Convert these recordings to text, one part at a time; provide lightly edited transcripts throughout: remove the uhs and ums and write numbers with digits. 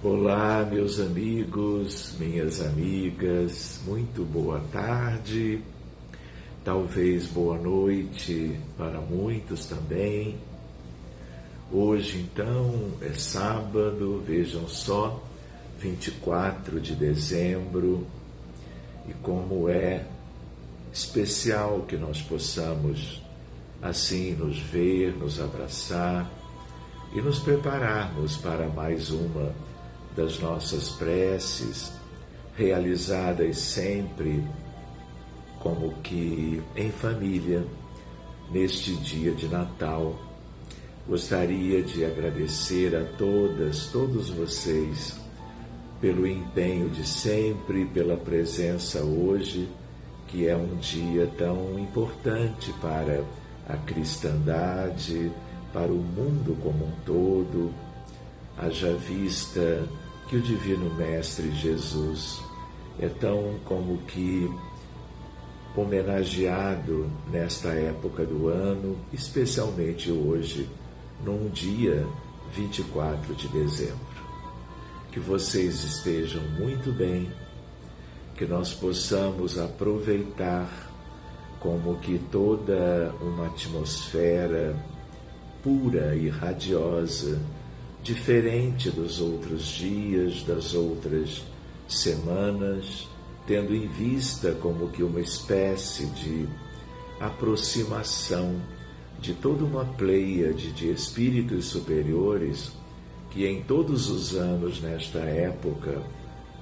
Olá, meus amigos, minhas amigas, muito boa tarde, talvez boa noite para muitos também. Hoje, então, é sábado, vejam só, 24 de dezembro, e como é especial que nós possamos, assim, nos ver, nos abraçar e nos prepararmos para mais uma das nossas preces, realizadas sempre como que em família, neste dia de Natal. Gostaria de agradecer a todos vocês, pelo empenho de sempre, pela presença hoje, que é um dia tão importante para a cristandade, para o mundo como um todo, haja vista que o Divino Mestre Jesus é tão como que homenageado nesta época do ano, especialmente hoje, num dia 24 de dezembro. Que vocês estejam muito bem, que nós possamos aproveitar como que toda uma atmosfera pura e radiosa, diferente dos outros dias, das outras semanas, tendo em vista como que uma espécie de aproximação de toda uma pleiade de espíritos superiores que em todos os anos nesta época,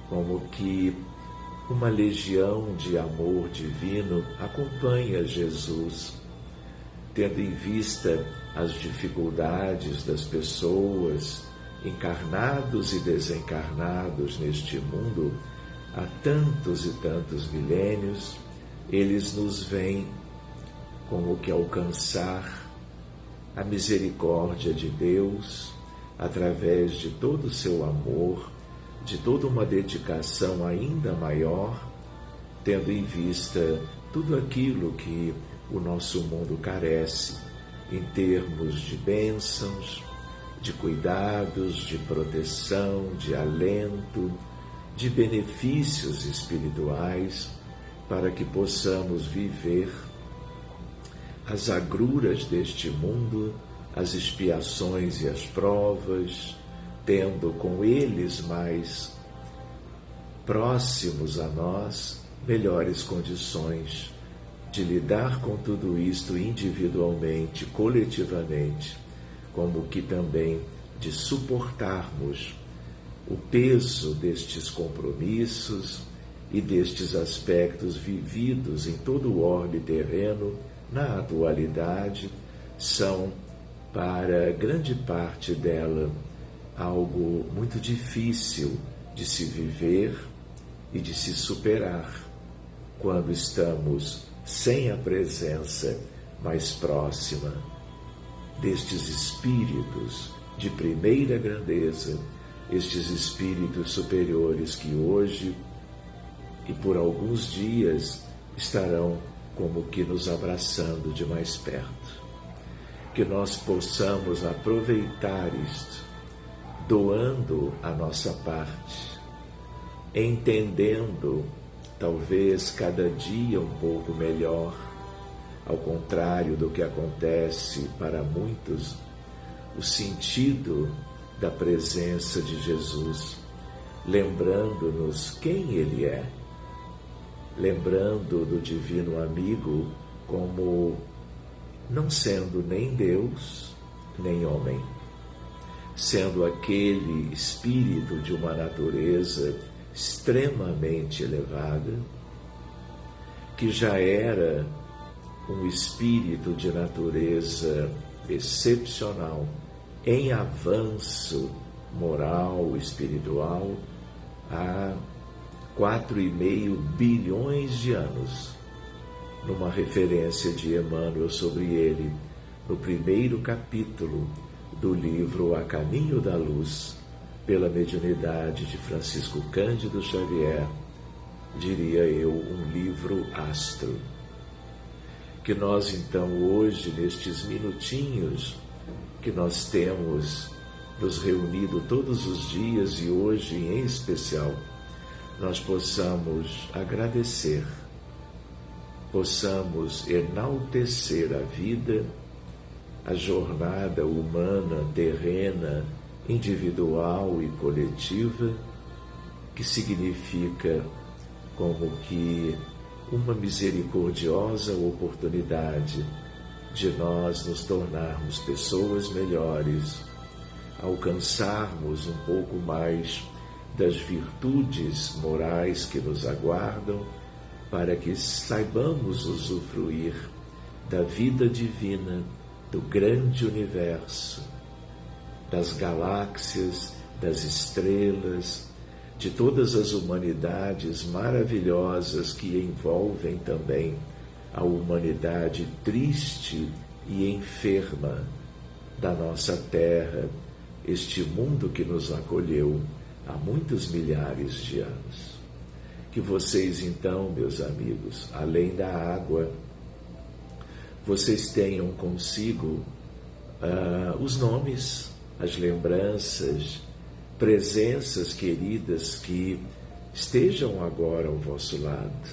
como que uma legião de amor divino acompanha Jesus, tendo em vista as dificuldades das pessoas, encarnados e desencarnados neste mundo, há tantos e tantos milênios, eles nos vêm como que alcançar a misericórdia de Deus, através de todo o seu amor, de toda uma dedicação ainda maior, tendo em vista tudo aquilo que o nosso mundo carece, em termos de bênçãos, de cuidados, de proteção, de alento, de benefícios espirituais, para que possamos viver as agruras deste mundo, as expiações e as provas, tendo com eles mais próximos a nós melhores condições de lidar com tudo isto individualmente, coletivamente, como que também de suportarmos o peso destes compromissos e destes aspectos vividos em todo o orbe terreno, na atualidade, são, para grande parte dela, algo muito difícil de se viver e de se superar quando estamos sem a presença mais próxima destes espíritos de primeira grandeza, estes espíritos superiores que hoje e por alguns dias estarão como que nos abraçando de mais perto. Que nós possamos aproveitar isto, doando a nossa parte, entendendo talvez cada dia um pouco melhor, ao contrário do que acontece para muitos, o sentido da presença de Jesus, lembrando-nos quem Ele é, lembrando do Divino Amigo como não sendo nem Deus, nem homem, sendo aquele espírito de uma natureza extremamente elevada, que já era um espírito de natureza excepcional, em avanço moral, espiritual, há 4,5 bilhões de anos, numa referência de Emmanuel sobre ele, no primeiro capítulo do livro A Caminho da Luz, pela mediunidade de Francisco Cândido Xavier, diria eu, um livro astro. Que nós, então, hoje, nestes minutinhos que nós temos nos reunido todos os dias e hoje em especial, nós possamos agradecer, possamos enaltecer a vida, a jornada humana, terrena, individual e coletiva, que significa como que uma misericordiosa oportunidade de nós nos tornarmos pessoas melhores, alcançarmos um pouco mais das virtudes morais que nos aguardam, para que saibamos usufruir da vida divina, do grande universo, das galáxias, das estrelas, de todas as humanidades maravilhosas que envolvem também a humanidade triste e enferma da nossa terra, este mundo que nos acolheu há muitos milhares de anos. Que vocês então, meus amigos, além da água, vocês tenham consigo os nomes, as lembranças, presenças queridas que estejam agora ao vosso lado,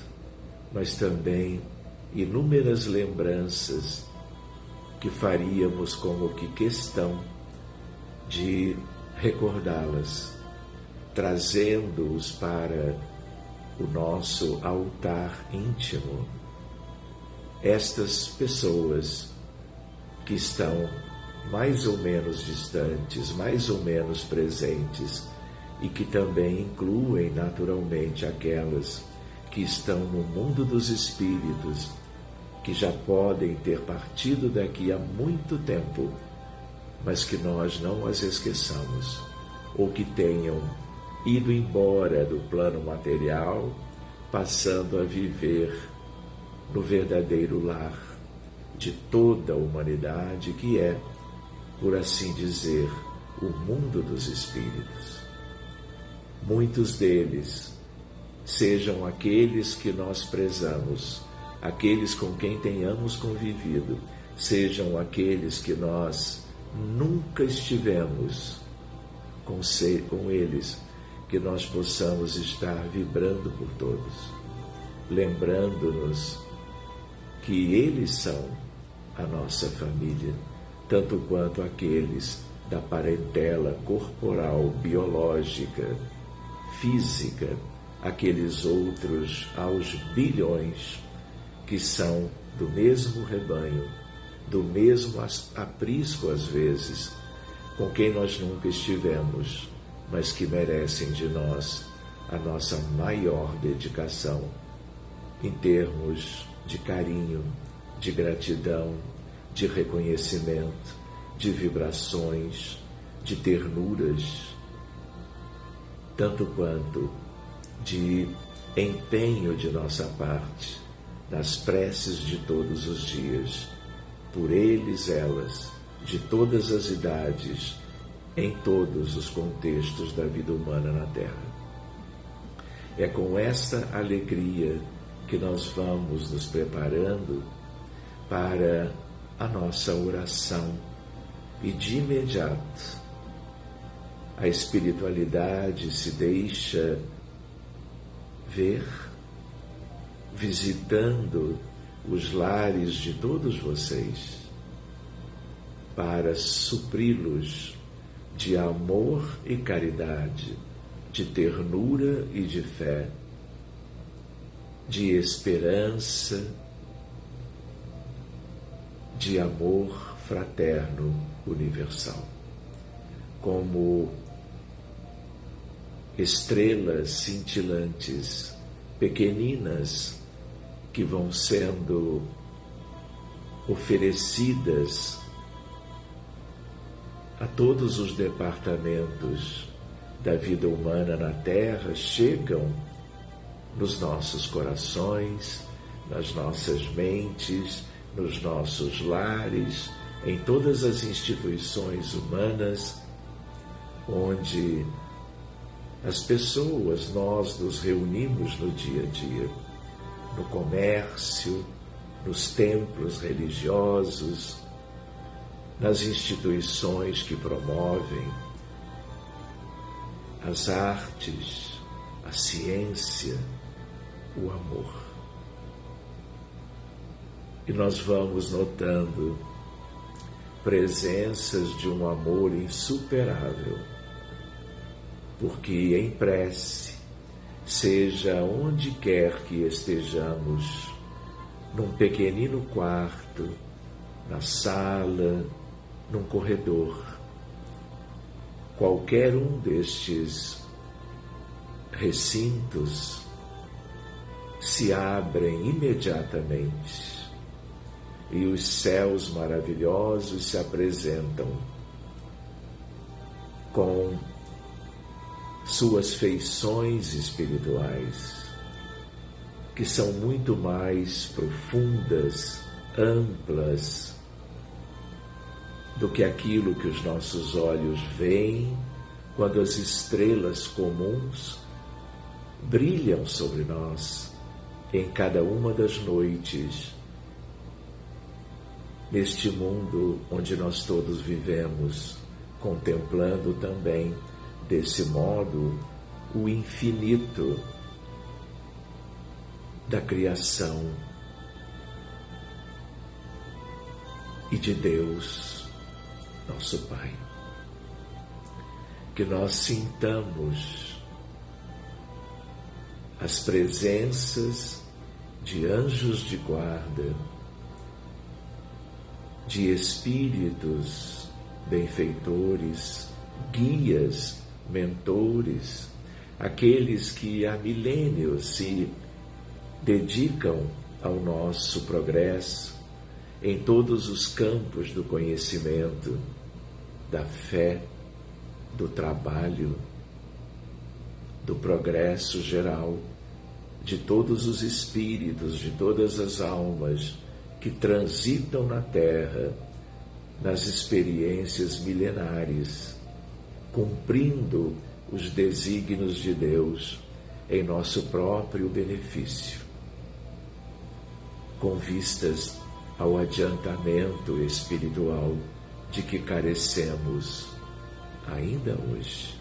mas também inúmeras lembranças que faríamos como que questão de recordá-las, trazendo-os para o nosso altar íntimo. Estas pessoas que estão mais ou menos distantes, mais ou menos presentes, e que também incluem naturalmente aquelas que estão no mundo dos espíritos, que já podem ter partido daqui há muito tempo, mas que nós não as esqueçamos, ou que tenham ido embora do plano material, passando a viver no verdadeiro lar de toda a humanidade, que é, por assim dizer, o mundo dos espíritos. Muitos deles sejam aqueles que nós prezamos, aqueles com quem tenhamos convivido, sejam aqueles que nós nunca estivemos com eles, que nós possamos estar vibrando por todos, lembrando-nos que eles são a nossa família, tanto quanto aqueles da parentela corporal, biológica, física, aqueles outros aos bilhões que são do mesmo rebanho, do mesmo aprisco às vezes, com quem nós nunca estivemos, mas que merecem de nós a nossa maior dedicação em termos de carinho, de gratidão, de reconhecimento, de vibrações, de ternuras, tanto quanto de empenho de nossa parte nas preces de todos os dias, por eles, elas, de todas as idades, em todos os contextos da vida humana na Terra. É com esta alegria que nós vamos nos preparando para a nossa oração, e de imediato a espiritualidade se deixa ver, visitando os lares de todos vocês, para supri-los de amor e caridade, de ternura e de fé, de esperança, de amor fraterno universal. Como estrelas cintilantes, pequeninas, que vão sendo oferecidas a todos os departamentos da vida humana na Terra, chegam nos nossos corações, nas nossas mentes, nos nossos lares, em todas as instituições humanas, onde as pessoas, nós nos reunimos no dia a dia, no comércio, nos templos religiosos, nas instituições que promovem as artes, a ciência, o amor. E nós vamos notando presenças de um amor insuperável, porque em prece, seja onde quer que estejamos, num pequenino quarto, na sala, num corredor, qualquer um destes recintos se abrem imediatamente e os céus maravilhosos se apresentam com suas feições espirituais, que são muito mais profundas, amplas, do que aquilo que os nossos olhos veem quando as estrelas comuns brilham sobre nós em cada uma das noites, neste mundo onde nós todos vivemos, contemplando também, desse modo, o infinito da criação e de Deus, nosso Pai. Que nós sintamos as presenças de anjos de guarda, de espíritos benfeitores, guias, mentores, aqueles que há milênios se dedicam ao nosso progresso em todos os campos do conhecimento, da fé, do trabalho, do progresso geral, de todos os espíritos, de todas as almas que transitam na Terra, nas experiências milenares, cumprindo os desígnios de Deus em nosso próprio benefício, com vistas ao adiantamento espiritual de que carecemos ainda hoje.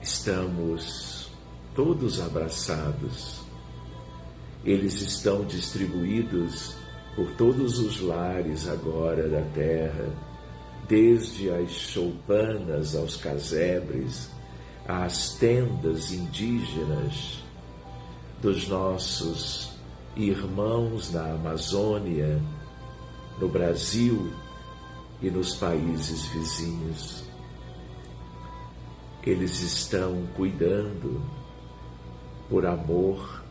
Estamos todos abraçados. Eles estão distribuídos por todos os lares agora da terra, desde as choupanas aos casebres, às tendas indígenas dos nossos irmãos na Amazônia, no Brasil e nos países vizinhos. Eles estão cuidando, por amor,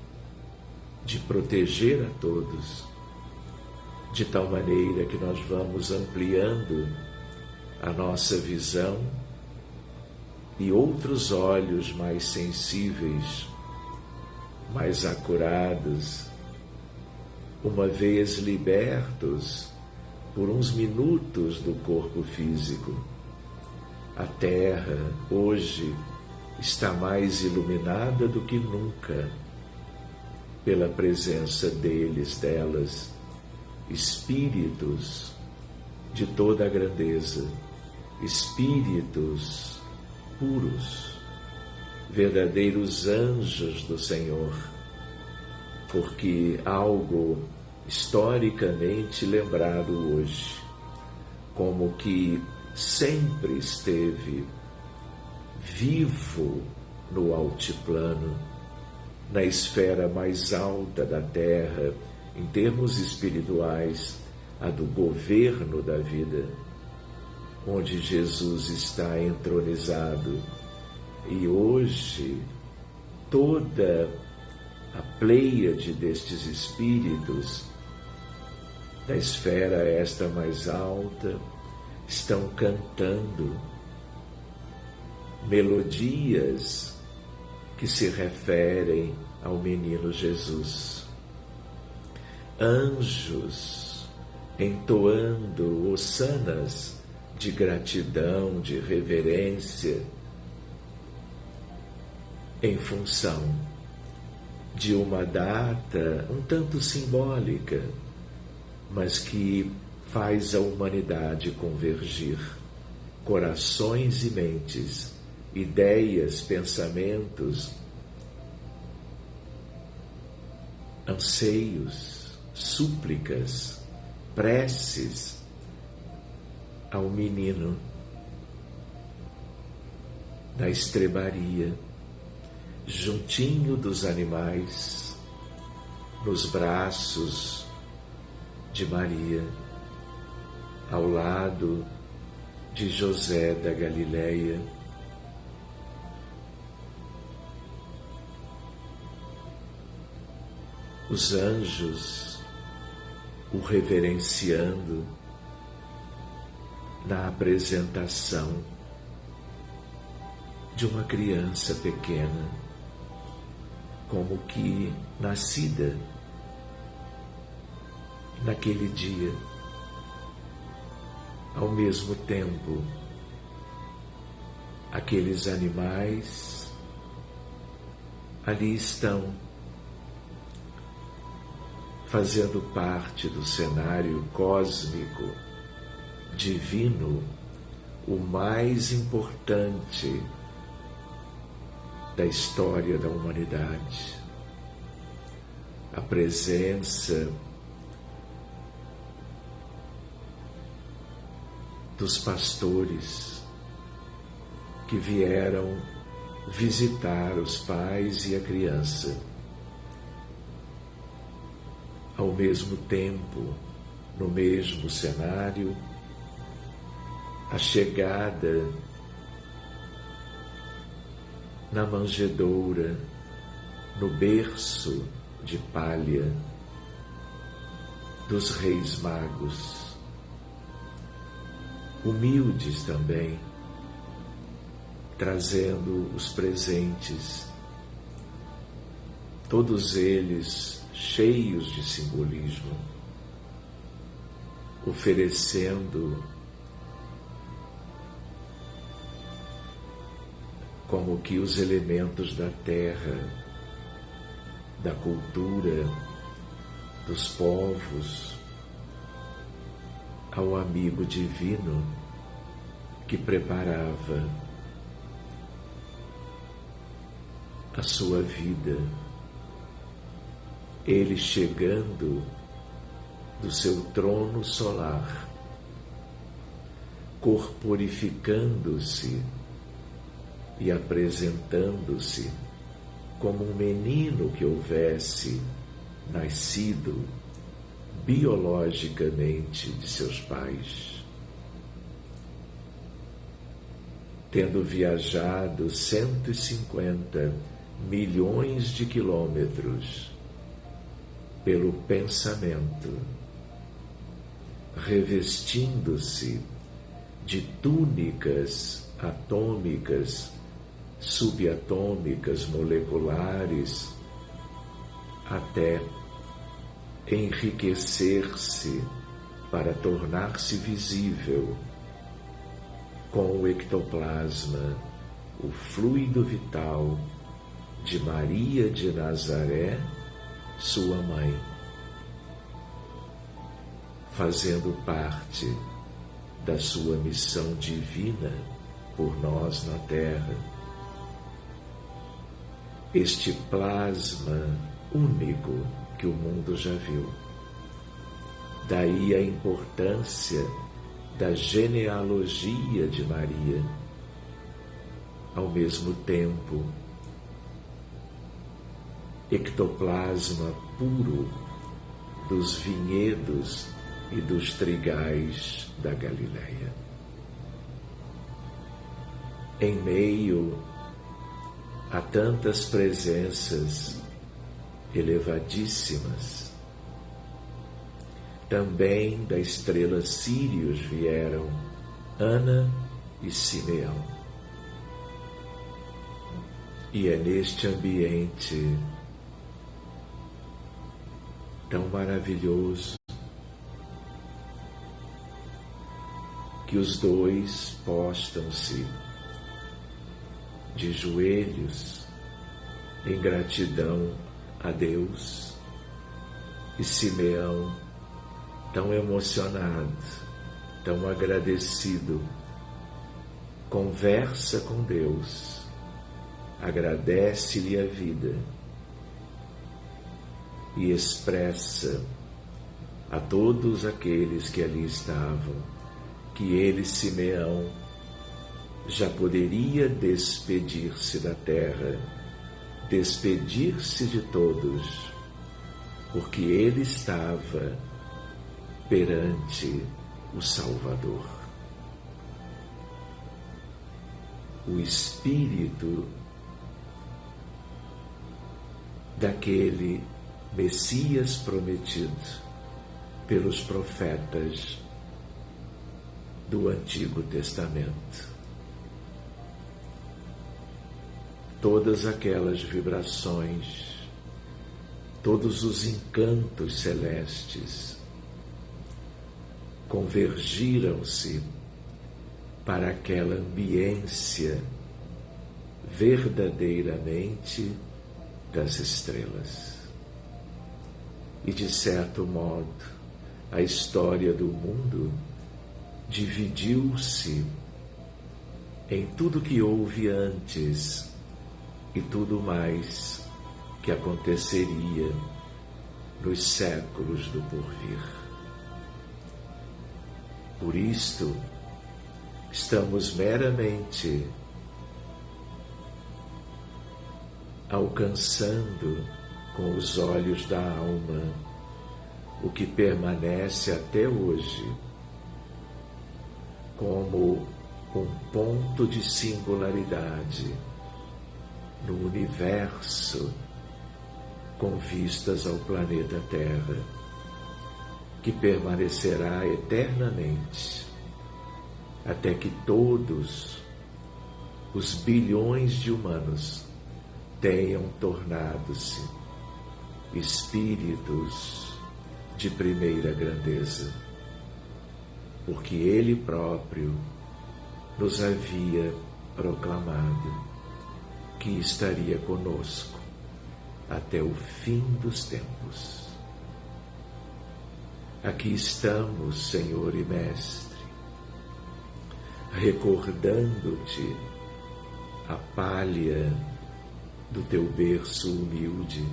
de proteger a todos, de tal maneira que nós vamos ampliando a nossa visão e outros olhos mais sensíveis, mais acurados, uma vez libertos por uns minutos do corpo físico. A Terra, hoje, está mais iluminada do que nunca pela presença deles, delas, espíritos de toda a grandeza, espíritos puros, verdadeiros anjos do Senhor, porque algo historicamente lembrado hoje, como que sempre esteve vivo no altiplano, na esfera mais alta da Terra, em termos espirituais, a do governo da vida, onde Jesus está entronizado. E hoje, toda a pleiade destes espíritos, da esfera esta mais alta, estão cantando melodias que se referem ao menino Jesus. Anjos entoando hossanas de gratidão, de reverência, em função de uma data um tanto simbólica, mas que faz a humanidade convergir corações e mentes, ideias, pensamentos, anseios, súplicas, preces ao menino na estrebaria, juntinho dos animais, nos braços de Maria, ao lado de José da Galileia. Os anjos o reverenciando na apresentação de uma criança pequena, como que nascida naquele dia. Ao mesmo tempo, aqueles animais ali estão fazendo parte do cenário cósmico, divino, o mais importante da história da humanidade. A presença dos pastores que vieram visitar os pais e a criança. Ao mesmo tempo, no mesmo cenário, a chegada na manjedoura, no berço de palha dos reis magos, humildes também, trazendo os presentes, todos eles cheios de simbolismo, oferecendo como que os elementos da terra, da cultura, dos povos, ao amigo divino que preparava a sua vida. Ele chegando do seu trono solar, corporificando-se e apresentando-se como um menino que houvesse nascido biologicamente de seus pais, tendo viajado 150 milhões de quilômetros pelo pensamento, revestindo-se de túnicas atômicas, subatômicas, moleculares, até enriquecer-se para tornar-se visível com o ectoplasma, o fluido vital de Maria de Nazaré, sua mãe, fazendo parte da sua missão divina por nós na Terra. Este plasma único que o mundo já viu. Daí a importância da genealogia de Maria. Ao mesmo tempo, ectoplasma puro dos vinhedos e dos trigais da Galileia. Em meio a tantas presenças elevadíssimas, também da estrela Sírius vieram Ana e Simeão. E é neste ambiente tão maravilhoso que os dois postam-se de joelhos em gratidão a Deus, e Simeão, tão emocionado, tão agradecido conversa com Deus, agradece-lhe a vida e expressa a todos aqueles que ali estavam que ele, Simeão, já poderia despedir-se da terra, despedir-se de todos, porque ele estava perante o Salvador. O Espírito daquele Messias prometido pelos profetas do Antigo Testamento. Todas aquelas vibrações, todos os encantos celestes convergiram-se para aquela ambiência verdadeiramente das estrelas. E, de certo modo, a história do mundo dividiu-se em tudo que houve antes e tudo mais que aconteceria nos séculos do porvir. Por isto, estamos meramente alcançando com os olhos da alma o que permanece até hoje como um ponto de singularidade no universo com vistas ao planeta Terra, que permanecerá eternamente até que todos os bilhões de humanos tenham tornado-se espíritos de primeira grandeza, porque Ele próprio nos havia proclamado que estaria conosco até o fim dos tempos. Aqui estamos, Senhor e Mestre, recordando-te a palha do teu berço humilde,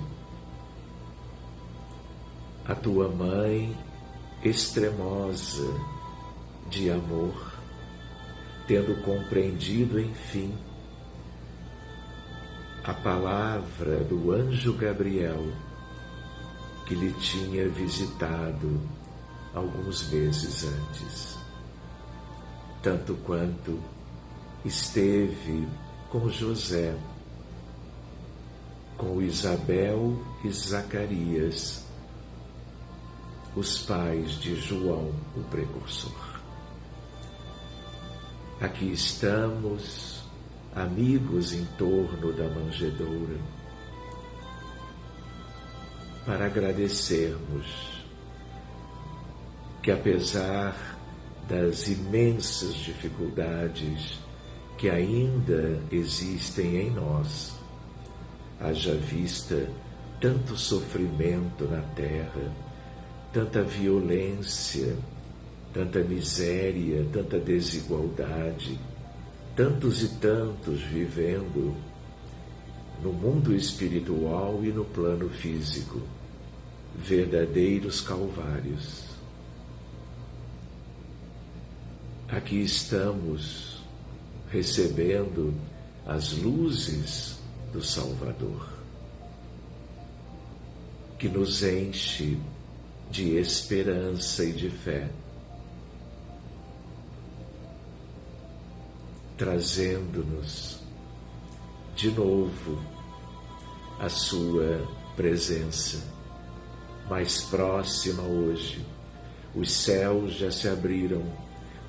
a tua mãe extremosa de amor, tendo compreendido, enfim, a palavra do anjo Gabriel, que lhe tinha visitado alguns meses antes, tanto quanto esteve com José, com Isabel e Zacarias, os pais de João, o precursor. Aqui estamos, amigos em torno da manjedoura, para agradecermos que, apesar das imensas dificuldades que ainda existem em nós, haja vista tanto sofrimento na terra, tanta violência, tanta miséria, tanta desigualdade, tantos e tantos vivendo no mundo espiritual e no plano físico, verdadeiros calvários. Aqui estamos recebendo as luzes do Salvador, que nos enche de esperança e de fé, trazendo-nos de novo a sua presença mais próxima hoje. Os céus já se abriram,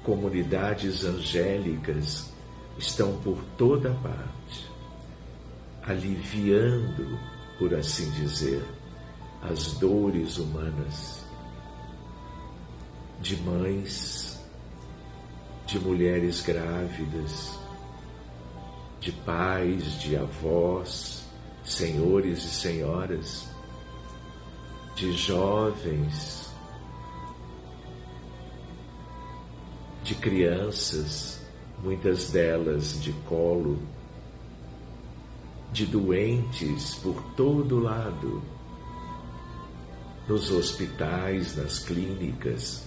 comunidades angélicas estão por toda parte, aliviando, por assim dizer, as dores humanas de mães, de mulheres grávidas, de pais, de avós, senhores e senhoras, de jovens, de crianças, muitas delas de colo, de doentes por todo lado, nos hospitais, nas clínicas,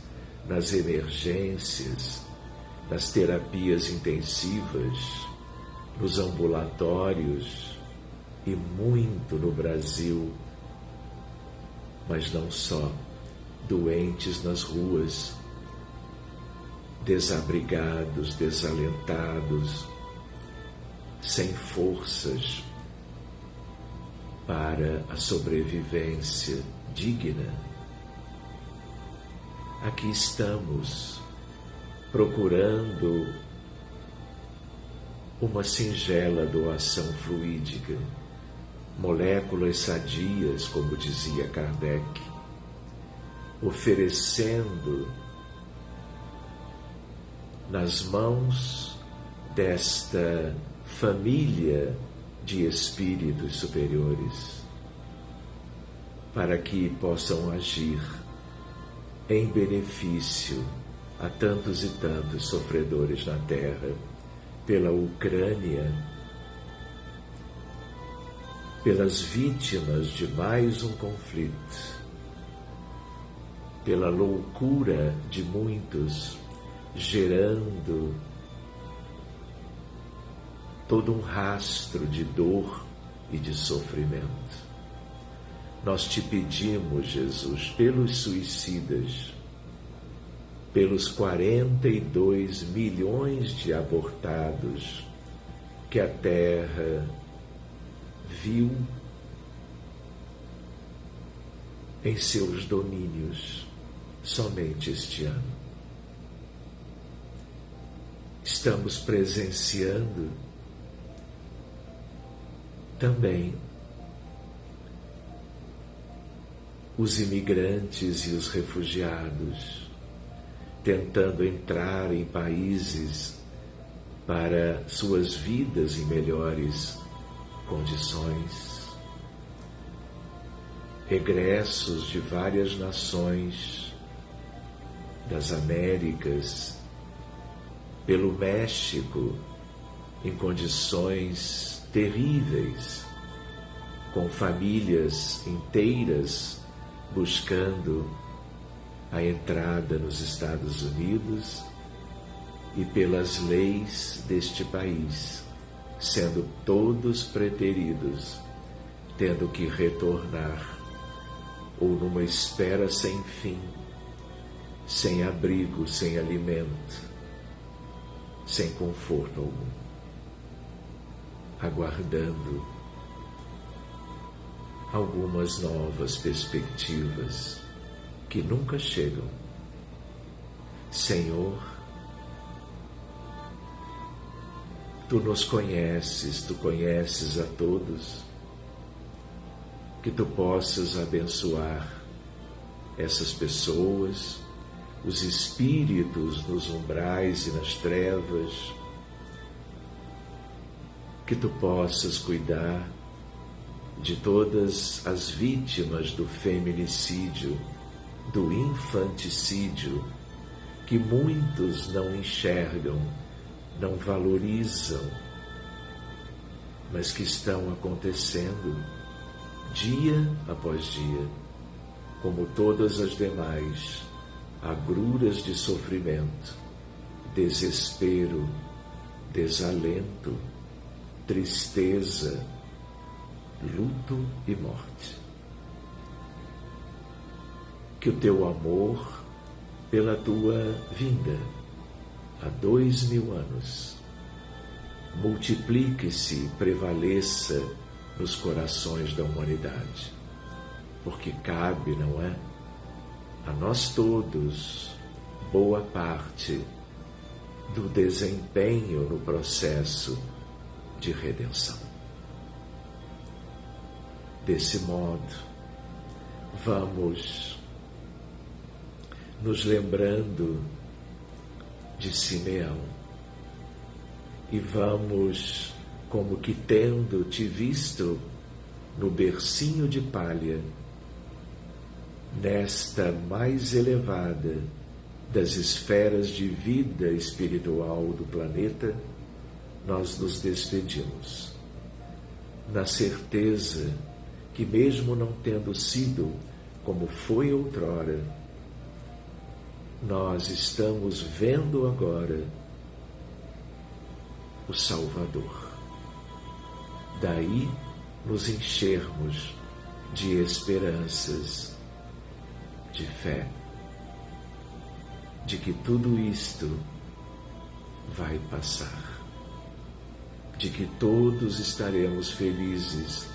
nas emergências, nas terapias intensivas, nos ambulatórios e muito no Brasil, mas não só, doentes nas ruas, desabrigados, desalentados, sem forças para a sobrevivência digna. Aqui estamos procurando uma singela doação fluídica, moléculas sadias, como dizia Kardec, oferecendo nas mãos desta família de espíritos superiores, para que possam agir em benefício a tantos e tantos sofredores na Terra, pela Ucrânia, pelas vítimas de mais um conflito, pela loucura de muitos, gerando todo um rastro de dor e de sofrimento. Nós te pedimos, Jesus, pelos suicidas, pelos 42 milhões de abortados que a Terra viu em seus domínios somente este ano. Estamos presenciando também os imigrantes e os refugiados tentando entrar em países para suas vidas em melhores condições. Egressos de várias nações das Américas, pelo México, em condições terríveis, com famílias inteiras buscando a entrada nos Estados Unidos, e pelas leis deste país, sendo todos preteridos, tendo que retornar, ou numa espera sem fim, sem abrigo, sem alimento, sem conforto algum, aguardando algumas novas perspectivas que nunca chegam. Senhor, Tu nos conheces, Tu conheces a todos, que Tu possas abençoar essas pessoas, os espíritos nos umbrais e nas trevas, que Tu possas cuidar de todas as vítimas do feminicídio, do infanticídio, que muitos não enxergam, não valorizam, mas que estão acontecendo dia após dia, como todas as demais agruras de sofrimento, desespero, desalento, tristeza, luto e morte. Que o Teu amor, pela Tua vinda, há 2000 anos, multiplique-se e prevaleça nos corações da humanidade, porque cabe, não é, a nós todos boa parte do desempenho no processo de redenção. Desse modo, vamos nos lembrando de Simeão e vamos, como que tendo te visto no bercinho de palha, nesta mais elevada das esferas de vida espiritual do planeta, nós nos despedimos, na certeza que, mesmo não tendo sido como foi outrora, nós estamos vendo agora o Salvador. Daí nos enchermos de esperanças, de fé, de que tudo isto vai passar, de que todos estaremos felizes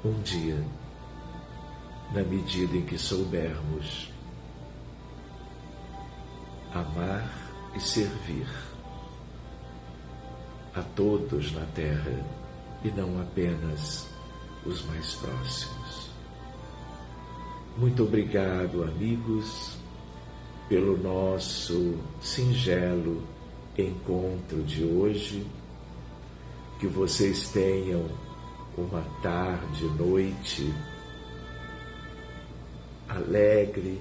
um dia, na medida em que soubermos amar e servir a todos na terra e não apenas os mais próximos. Muito obrigado, amigos, pelo nosso singelo encontro de hoje. Que vocês tenham uma tarde, noite alegre,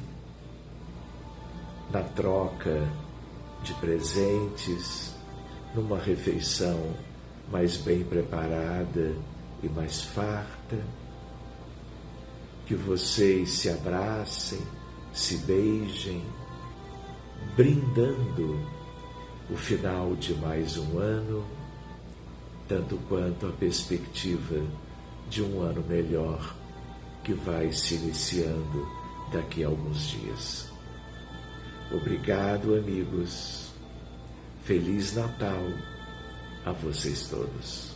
na troca de presentes, numa refeição mais bem preparada e mais farta. Que vocês se abracem, se beijem, brindando o final de mais um ano, tanto quanto a perspectiva de um ano melhor que vai se iniciando daqui a alguns dias. Obrigado, amigos. Feliz Natal a vocês todos.